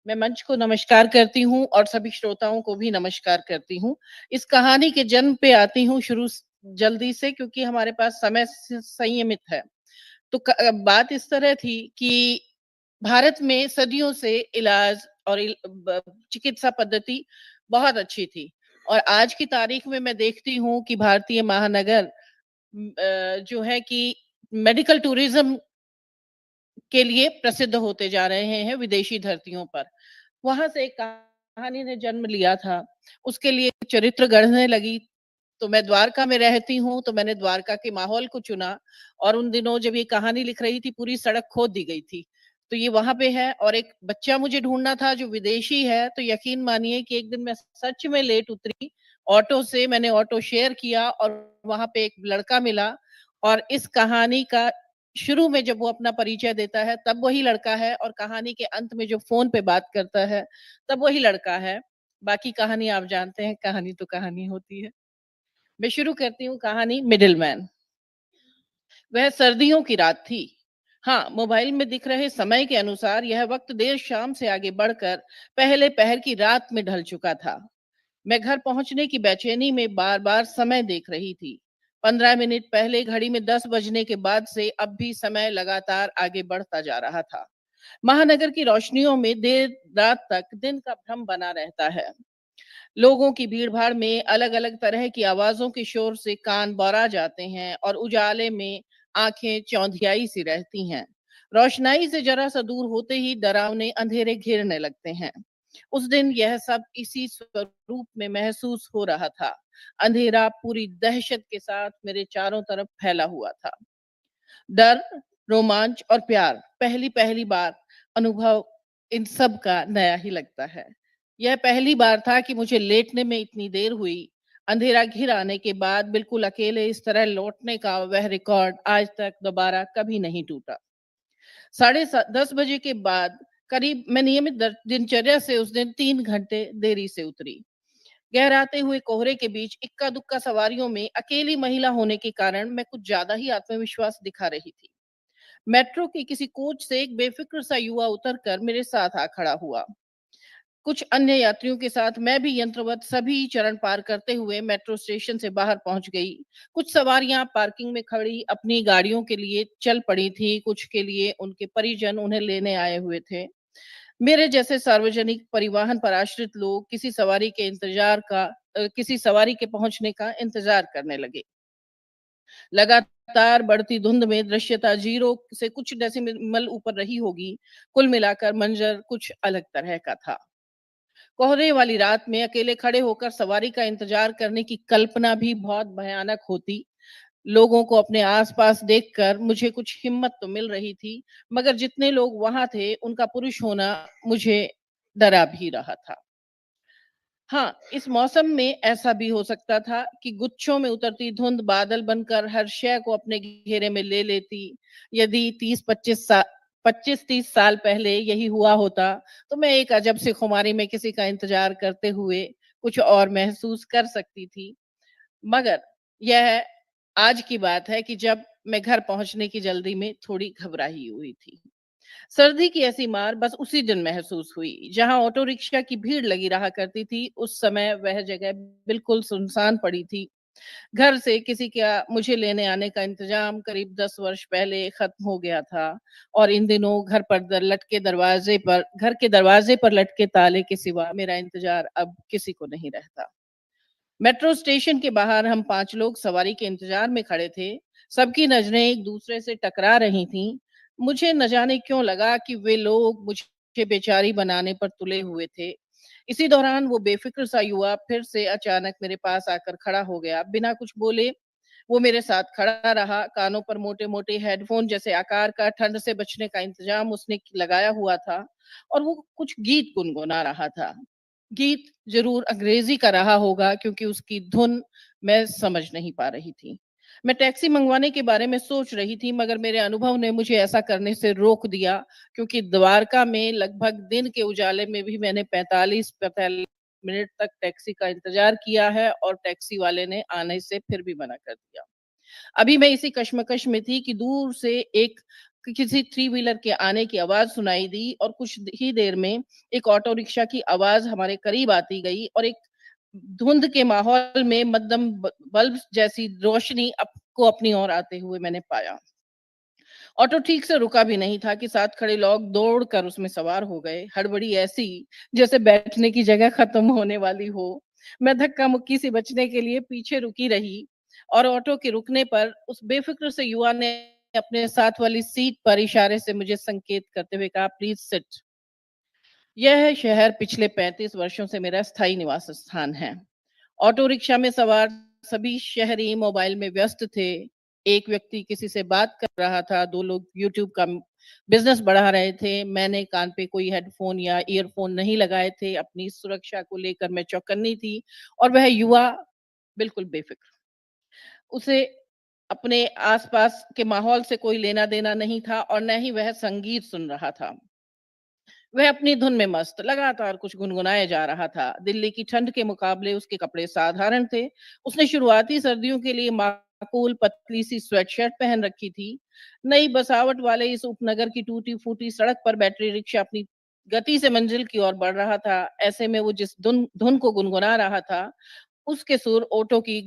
मैं मंच को नमस्कार करती हूँ और सभी श्रोताओं को भी नमस्कार करती हूँ। इस कहानी के जन्म पे आती हूँ शुरू स जल्दी से क्योंकि हमारे पास समय संयमित है। तो बात इस तरह थी कि भारत में सदियों से इलाज और चिकित्सा पद्धति बहुत अच्छी थी और आज की तारीख में मैं देखती हूँ कि भारतीय महानगर जो है कि मेडिकल टूरिज्म के लिए प्रसिद्ध होते जा रहे हैं विदेशी धरतियों पर। वहाँ से एक कहानी ने जन्म लिया था, उसके लिए चरित्र गढ़ने लगी। तो मैं द्वारका में रहती हूँ, तो मैंने द्वारका के माहौल को चुना और उन दिनों जब ये कहानी लिख रही थी, पूरी सड़क खोद दी गई थी। तो ये वहाँ पे है और एक बच्चा मुझे ढूँढना था जो विदेशी है, तो यकीन मानिए कि एक दिन मैं सच में लेट उतरी ऑटो से, मैंने ऑटो शेयर किया और वहाँ पे एक लड़का मिला और इस कहानी का शुरू में जब वो अपना परिचय देता है, तब वही लड़का है और कहानी के अंत में जो फ़ोन पे बात करता है, तब वही लड़का है। बाकी कहानी आप जानते हैं, कहानी तो कहानी होती है। मैं शुरू करती हूँ कहानी मिडलमैन। वह सर्दियों की रात थी। हाँ, मोबाइल में दिख रहे समय के अनुसार यह वक्त देर शाम से आगे बढ़कर पहले पहर की रात में ढल चुका था। मैं घर पहुंचने की बेचैनी में बार-बार समय देख रही थी। 15 मिनट पहले घड़ी में 10 बजने के बाद से अब भी समय लगातार आगे बढ़ता जा रहा था। महानगर की रोशनियों में देर रात तक दिन का भ्रम बना रहता है। लोगों की भीड़-भाड़ में अलग-अलग तरह की आवाज़ों के शोर से कान बौरा जाते हैं और उजाले में आँखें चौंधियाई सी रहती हैं। रोशनाई से ज़रा-सा दूर होते ही डरावने अंधेरे घेरने लगते हैं। उस दिन यह सब इसी स्वरूप में महसूस हो रहा था। अंधेरा पूरी दहशत के साथ मेरे चारों तरफ फैला हुआ था। डर, रोमांच और प्यार पहली-पहली बार अनुभव इन सब का नया ही लगता है। यह पहली बार था कि मुझे लेटने में इतनी देर हुई। अंधेरा घिर आने के बाद बिल्कुल अकेले इस तरह लौटने का वह रिकॉर्ड आज तक दोबारा कभी नहीं टूटा। साढ़े 10 बजे के बाद करीब मैं नियमित दिनचर्या से उस दिन 3 घंटे देरी से उतरी। गहराते हुए कोहरे के बीच इक्का-दुक्का सवारियों में अकेली महिला होने के कारण मैं कुछ ज़्यादा ही आत्मविश्वास दिखा रही थी। मेट्रो के किसी कोच से एक बेफ़िक्र सा युवा उतरकर मेरे साथ आ खड़ा हुआ। कुछ अन्य यात्रियों के साथ मैं भी यंत्रवत सभी चरण पार करते हुए मेट्रो स्टेशन से बाहर पहुंच गई। कुछ सवारियां पार्किंग में खड़ी अपनी गाड़ियों के लिए चल पड़ी थी, कुछ के लिए उनके परिजन उन्हें लेने आए हुए थे। मेरे जैसे सार्वजनिक परिवहन पर आश्रित लोग किसी सवारी के पहुंचने का इंतजार करने लगे। लगातार बढ़ती धुंध में दृश्यता 0 से कुछ डेसिमल ऊपर रही होगी। कुल मिलाकर मंजर कुछ अलग तरह का था। कोहरे वाली रात में अकेले खड़े होकर सवारी का इंतजार करने की कल्पना भी बहुत भयानक होती। लोगों को अपने आस-पास देखकर मुझे कुछ हिम्मत तो मिल रही थी, मगर जितने लोग वहाँ थे, उनका पुरुष होना मुझे डरा भी रहा था। हाँ, इस मौसम में ऐसा भी हो सकता था कि गुच्छों में उतरती धुंध बादल बनकर हर शय को अपने घेरे में ले लेती। यदि 25-30 साल पहले यही हुआ होता, तो मैं एक अजब से खुमारी में किसी का इंतज़ार करते हुए कुछ और महसूस कर सकती थी। मगर यह आज की बात है कि जब मैं घर पहुँचने की जल्दी में थोड़ी घबराई हुई थी। सर्दी की ऐसी मार बस उसी दिन महसूस हुई। जहाँ ऑटो रिक्शा की भीड़ लगी रहा करती थी, उस समय वह जगह बिल्कुल सुनसान पड़ी थी। घर से किसी का मुझे लेने आने का इंतज़ाम करीब 10 वर्ष पहले खत्म हो गया था और इन दिनों घर के दरवाजे पर लटके ताले के सिवा मेरा इंतज़ार अब किसी को नहीं रहता। मेट्रो स्टेशन के बाहर हम 5 लोग सवारी के इंतजार में खड़े थे। सबकी नज़रें एक-दूसरे से टकरा रही थीं। मुझे न जाने क्यों लगा कि वे लोग मुझे बेचारी बनाने पर तुले हुए थे। इसी दौरान वो बेफ़िक्र सा युवा फिर से अचानक मेरे पास आकर खड़ा हो गया। बिना कुछ बोले वो मेरे साथ खड़ा रहा। कानों पर मोटे-मोटे हेडफ़ोन जैसे आकार का ठंड से बचने का इंतज़ाम उसने लगाया हुआ था और वो कुछ गीत गुनगुना रहा था। गीत ज़रूर अंग्रेज़ी का रहा होगा क्योंकि उसकी धुन मैं समझ नहीं पा रही थी। मैं टैक्सी मंगवाने के बारे में सोच रही थी मगर मेरे अनुभव ने मुझे ऐसा करने से रोक दिया क्योंकि द्वारका में लगभग दिन के उजाले में भी मैंने 45 मिनट तक टैक्सी का इंतज़ार किया है और टैक्सी वाले ने आने से फिर भी मना कर दिया। अभी मैं इसी कश्मकश में थी कि दूर से एक किसी थ्री व्हीलर के आने की आवाज़ सुनाई दी और कुछ ही देर में एक ऑटो रिक्शा की आवाज़ हमारे करीब आती गई और एक धुंध के माहौल में मध्यम बल्ब जैसी रोशनी को अपनी ओर आते हुए मैंने पाया। ऑटो ठीक से रुका भी नहीं था कि साथ खड़े लोग दौड़कर उसमें सवार हो गए। हड़बड़ी ऐसी जैसे बैठने की जगह खत्म होने वाली हो। मैं धक्का-मुक्की से बचने के लिए पीछे रुकी रही और ऑटो के रुकने पर उस बेफ़िक्र से युवा ने अपने साथ वाली सीट पर इशारे से मुझे संकेत करते हुए कहा, "प्लीज़ सिट।" यह शहर पिछले 35 वर्षों से मेरा स्थायी निवास स्थान है। ऑटो रिक्शा में सवार सभी शहरी मोबाइल में व्यस्त थे। एक व्यक्ति किसी से बात कर रहा था, 2 लोग यूट्यूब का बिज़नेस बढ़ा रहे थे। मैंने कान पे कोई हेडफ़ोन या ईयरफ़ोन नहीं लगाए थे। अपनी सुरक्षा को लेकर मैं चौकन्नी थी और वह युवा बिल्कुल बेफ़िक्र। उसे अपने आस-पास के माहौल से कोई लेना-देना नहीं था और न ही वह संगीत सुन रहा था। वह अपनी धुन में मस्त, लगातार कुछ गुनगुनाए जा रहा था। दिल्ली की ठंड के मुकाबले उसके कपड़े साधारण थे। उसने शुरुआती सर्दियों के लिए माकूल पतली-सी स्वेटशर्ट पहन रखी थी। नई बसावट वाले इस उपनगर की टूटी-फूटी सड़क पर बैटरी रिक्शा अपनी गति से मंजिल की ओर बढ़ रहा था। ऐसे में वो जिस धुन धुन को गुनगुना रहा था, उसके सुर ऑटो की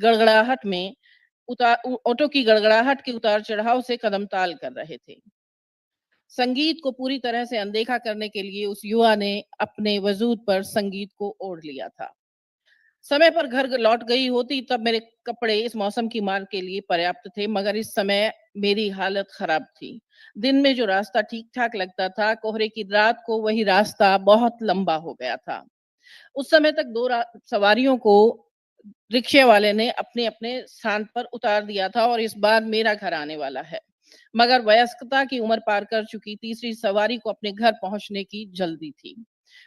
गड़गड़ाहट के उतार-चढ़ाव से कदम-ताल कर रहे थे। संगीत को पूरी तरह से अनदेखा करने के लिए उस युवा ने अपने वजूद पर संगीत को ओढ़ लिया था। समय पर घर लौट गई होती तब मेरे कपड़े इस मौसम की मार के लिए पर्याप्त थे, मगर इस समय मेरी हालत खराब थी। दिन में जो रास्ता ठीक-ठाक लगता था, कोहरे की रात को वही रास्ता बहुत लंबा हो गया था। उस समय तक 2 सवारियों को रिक्शे वाले ने अपने-अपने स्थान पर उतार दिया था और इस बार मेरा घर आने वाला है। मगर वयस्कता की उम्र पार कर चुकी तीसरी सवारी को अपने घर पहुँचने की जल्दी थी।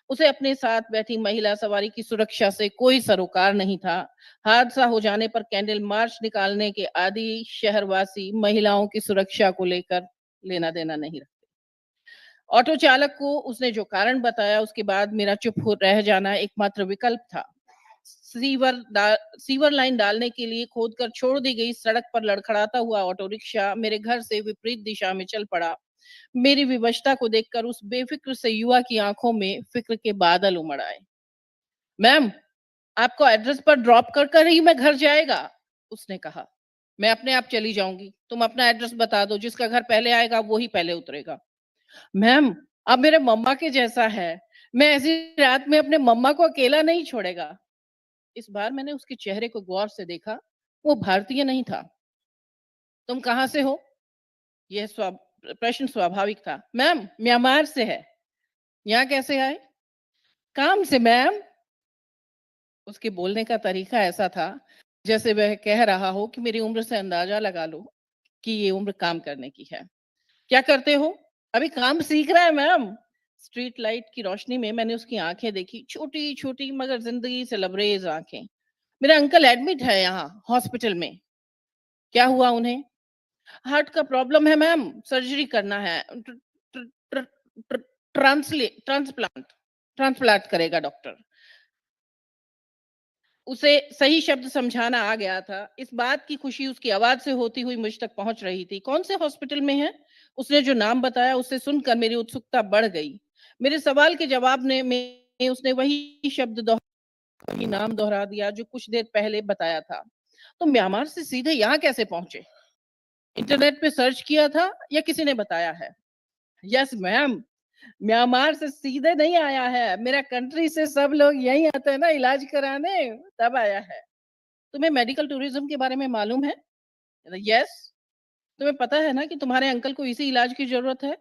उसे अपने साथ बैठी महिला सवारी की सुरक्षा से कोई सरोकार नहीं था। हादसा हो जाने पर कैंडल मार्च निकालने के आदि शहरवासी महिलाओं की सुरक्षा को लेकर लेना-देना नहीं रखते। ऑटो चालक को उसने जो कारण बताया उसके बाद मेरा चुप हो रह जाना एकमात्र विकल्प था। सीवर लाइन डालने के लिए खोदकर छोड़ दी गई सड़क पर लड़खड़ाता हुआ ऑटो रिक्शा मेरे घर से विपरीत दिशा में चल पड़ा। मेरी विवशता को देखकर उस बेफिक्र से युवा की आंखों में फिक्र के बादल उमड़ आए। मैम, आपको एड्रेस पर ड्रॉप कर कर ही मैं घर जाएगा, उसने कहा। मैं अपने आप चली जाऊंगी, तुम अपना एड्रेस बता दो, जिसका घर पहले आएगा वो ही पहले उतरेगा। मैम, आप मेरे मम्मा के जैसा है, मैं ऐसी रात में अपने मम्मा को अकेला नहीं छोड़ेगा। इस बार मैंने उसके चेहरे को गौर से देखा, वो भारतीय नहीं था। तुम कहाँ से हो? यह प्रश्न स्वाभाविक था। मैम, म्यांमार से है। यहाँ कैसे आए? काम से मैम। उसके बोलने का तरीका ऐसा था, जैसे वह कह रहा हो कि मेरी उम्र से अंदाजा लगा लो कि ये उम्र काम करने की है। क्या करते हो? अभी काम सीख रहा है मैम। स्ट्रीट लाइट की रोशनी में मैंने उसकी आंखें देखी, छोटी-छोटी मगर जिंदगी से लबरेज आंखें। मेरा अंकल एडमिट है यहाँ हॉस्पिटल में। क्या हुआ उन्हें? हार्ट का प्रॉब्लम है मैम, सर्जरी करना है। ट्रांसप्लांट ट्रांसप्लांट करेगा डॉक्टर। उसे सही शब्द समझाना आ गया था। इस बात की खुशी उसकी आवाज से होती हुई मुझ तक पहुंच रही थी। कौन से हॉस्पिटल में है? उसने जो नाम बताया उसे सुनकर मेरी उत्सुकता बढ़ गई। मेरे सवाल के जवाब में उसने वही नाम दोहरा दिया जो कुछ देर पहले बताया था। तो म्यांमार से सीधे यहाँ कैसे पहुंचे? इंटरनेट पे सर्च किया था या किसी ने बताया है? यस मैम, म्यांमार से सीधे नहीं आया है। मेरा कंट्री से सब लोग यहीं आते हैं ना इलाज कराने, तब आया है। तुम्हें मेडिकल टूरिज्म के बारे में मालूम है? यस। तुम्हें पता है ना कि तुम्हारे अंकल को इसी इलाज की जरूरत है?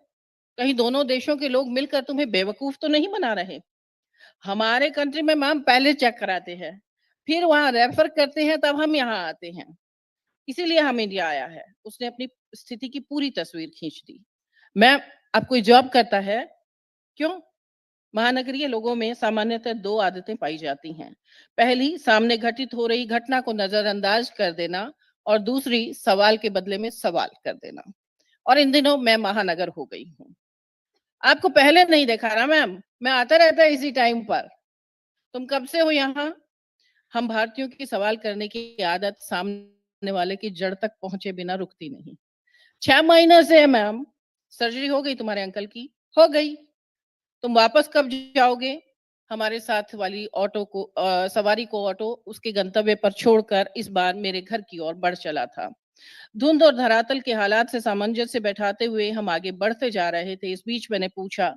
कहीं दोनों देशों के लोग मिलकर तुम्हें बेवकूफ तो नहीं बना रहे? हमारे कंट्री में मैम पहले चेक कराते हैं, फिर वहां रेफर करते हैं, तब हम यहाँ आते हैं। इसीलिए हम इंडिया आया है। उसने अपनी स्थिति की पूरी तस्वीर खींच दी। मैम, आप कोई जॉब करता है? क्यों? महानगरीय लोगों में सामान्यतः 2 आदतें पाई जाती हैं। पहली, सामने घटित हो रही घटना को नजरअंदाज कर देना और दूसरी, सवाल के बदले में सवाल कर देना। और इन दिनों मैं महानगर हो गई हूँ। आपको पहले नहीं देखा ना मैम, मैं आता रहता है इसी टाइम पर। तुम कब से हो यहाँ? हम भारतीयों की सवाल करने की आदत सामने वाले की जड़ तक पहुंचे बिना रुकती नहीं। 6 महीने से है मैम। सर्जरी हो गई तुम्हारे अंकल की? हो गई। तुम वापस कब जाओगे? हमारे साथ वाली ऑटो को सवारी को ऑटो उसके गंतव्य पर छोड़कर इस बार मेरे घर की ओर बढ़ चला था। धुंध और धरातल के हालात से सामंजस्य बैठाते हुए हम आगे बढ़ते जा रहे थे। इस बीच मैंने पूछा,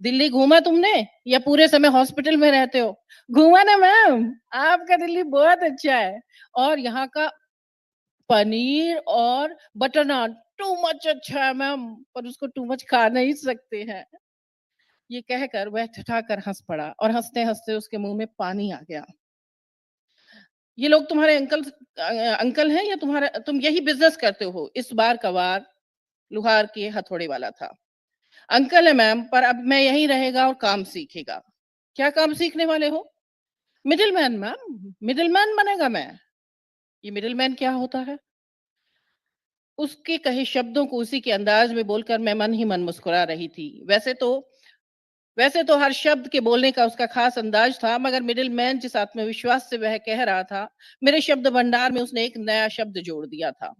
"दिल्ली घूमा तुमने या पूरे समय हॉस्पिटल में रहते हो?" "घूमा ना मैम, आपका दिल्ली बहुत अच्छा है और यहाँ का पनीर और बटर नान टू मच अच्छा है मैम, पर उसको टू मच खा नहीं सकते हैं।" ये कहकर वह ठठाकर हंस पड़ा और हंसते-हंसते उसके मुंह में पानी आ गया। "ये लोग तुम्हारे अंकल हैं या तुम यही बिज़नेस करते हो?" इस बार का वार लुहार के हथौड़े वाला था। "अंकल है मैम, पर अब मैं यहीं रहेगा और काम सीखेगा।" "क्या काम सीखने वाले हो?" "मिडलमैन मैम, मिडलमैन बनेगा मैं।" "ये मिडलमैन क्या होता है?" उसके कहे शब्दों को उसी के अंदाज में बोलकर मैं मन ही मन मुस्कुरा रही थी। वैसे तो हर शब्द के बोलने का उसका खास अंदाज था, मगर मिडलमैन जिस आत्मविश्वास से वह कह रहा था, मेरे शब्द भंडार में उसने एक नया शब्द जोड़ दिया था।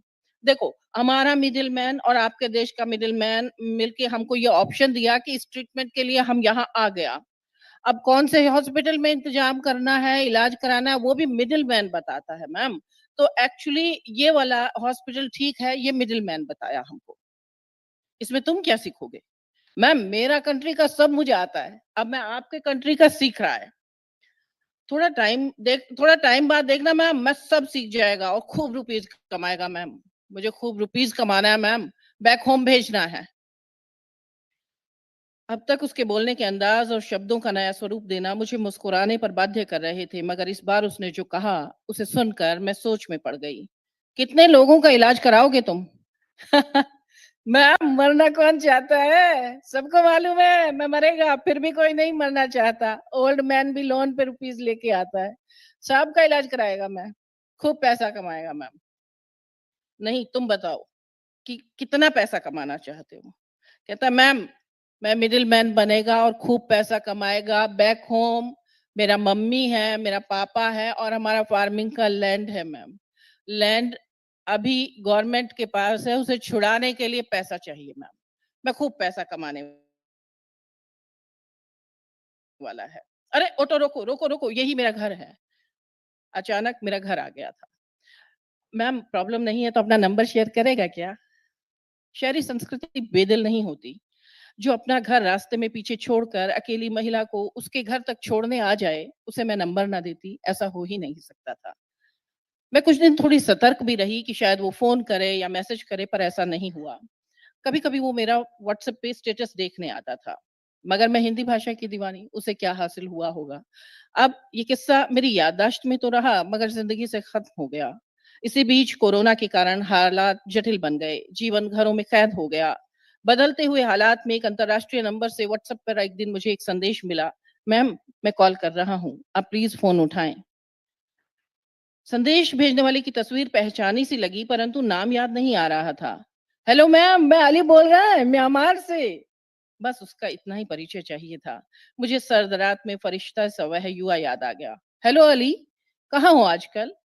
देखो, हमारा मिडलमैन और आपके देश का मिडलमैन मिलके हमको ये ऑप्शन दिया कि इस ट्रीटमेंट के लिए हम यहाँ आ गया। अब कौन से हॉस्पिटल में इंतजाम करना है, इलाज कराना है, वो भी मिडलमैन बताता है मैम। तो एक्चुअली ये वाला हॉस्पिटल ठीक है, ये मिडलमैन बताया हमको। इसमें तुम क्या सीखोगे? मैम मेरा कंट्री का सब मुझे आता है। अब मैं आपके कंट्री का सीख रहा है। थोड़ा टाइम बाद देखना मैम मैं सब सीख जाएगा और खूब रुपीज़ कमाएगा मैम। मुझे खूब रुपीज़ कमाना है मैम, बैक होम भेजना है। अब तक उसके बोलने के अंदाज़ और शब्दों का नया स्वरूप देना मुझे मुस्कुराने पर बाध्य कर रहे थे, मगर इस बार उसने जो कहा, उसे सुनकर मैं सोच में पड़ गई। कितने लोगों का इलाज कराओगे तुम? मैम मरना कौन चाहता है? सबको मालूम है मैं मरेगा, फिर भी कोई नहीं मरना चाहता। ओल्ड मैन भी लोन पे रुपीज़ लेके आता है। सबका इलाज कराएगा मैं, खूब पैसा कमाएगा मैम। नहीं तुम बताओ कि कितना पैसा कमाना चाहते हो? कहता मैम मैं मिडलमैन बनेगा और खूब पैसा कमाएगा, बैक होम मेरा मम्मी है, मेरा पापा है और हमारा फार्मिंग का लैंड है मैम। लैंड अभी गवर्नमेंट के पास है, उसे छुड़ाने के लिए पैसा चाहिए मैम। मैं खूब पैसा कमाने वाला है। अरे ऑटो रोको, रोको, रोको, यही मेरा घर है। अचानक मेरा घर आ गया था। मैम प्रॉब्लम नहीं है तो अपना नंबर शेयर करेगा क्या? शहरी संस्कृति बेदिल नहीं होती। जो अपना घर रास्ते में पीछे छोड़कर अकेली महिला को उसके घर तक छोड़ने आ जाए, उसे मैं नंबर ना देती, ऐसा हो ही नहीं सकता था। मैं कुछ दिन थोड़ी सतर्क भी रही कि शायद वो फ़ोन करे या मैसेज करे, पर ऐसा नहीं हुआ। कभी-कभी वो मेरा व्हाट्सएप पे स्टेटस देखने आता था, मगर मैं हिंदी भाषा की दीवानी, उसे क्या हासिल हुआ होगा। अब ये किस्सा मेरी याददाश्त में तो रहा, मगर ज़िंदगी से खत्म हो गया। इसी बीच कोरोना के कारण हालात जटिल बन गए, जीवन घरों में कैद हो गया। बदलते हुए हालात में एक अंतर्राष्ट्रीय नंबर से व्हाट्सएप पर एक दिन मुझे एक संदेश मिला, "मैम, मैं कॉल कर रहा हूँ, आप प्लीज़ फ़ोन उठाएँ।" संदेश भेजने वाले की तस्वीर पहचानी सी लगी, परंतु नाम याद नहीं आ रहा था। "हेलो मैम, मैं अली बोल रहा है, म्यांमार से।" बस उसका इतना ही परिचय चाहिए था। मुझे सर्द रात में फरिश्ता सा वह युवा याद आ गया। "हेलो अली, कहाँ हो आजकल?"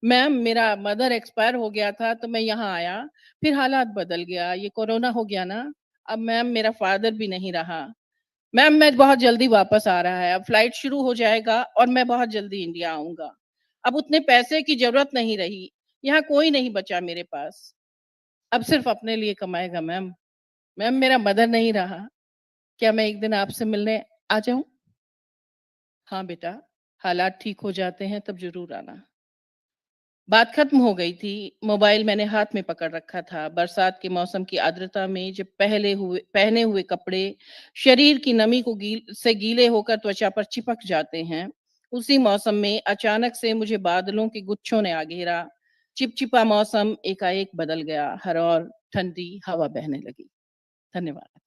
"मैम, मेरा मदर एक्सपायर हो गया था, तो मैं यहाँ आया। फिर हालात बदल गया, ये कोरोना हो गया ना, अब मैम मेरा फादर भी नहीं रहा। मैम मैं बहुत जल्दी वापस आ रहा है, अब फ्लाइट शुरू हो जाएगा और मैं बहुत जल्दी इंडिया आऊँगा। अब उतने पैसे की ज़रूरत नहीं रही, यहाँ कोई नहीं बचा मेरे पास। अब सिर्फ़ अपने लिए कमाएगा मैम। मैम मेरा मदर नहीं रहा, क्या मैं एक दिन आपसे मिलने आ जाऊँ?" "हाँ बेटा, हालात ठीक हो जाते हैं तब ज़रूर आना।" बात खत्म हो गई थी। मोबाइल मैंने हाथ में पकड़ रखा था। बरसात के मौसम की आर्द्रता में जब पहने हुए कपड़े शरीर की नमी को गीले होकर त्वचा पर चिपक जाते हैं, उसी मौसम में अचानक से मुझे बादलों के गुच्छों ने आ घेरा। चिपचिपा मौसम एकाएक बदल गया। हर ओर ठंडी हवा बहने लगी। धन्यवाद।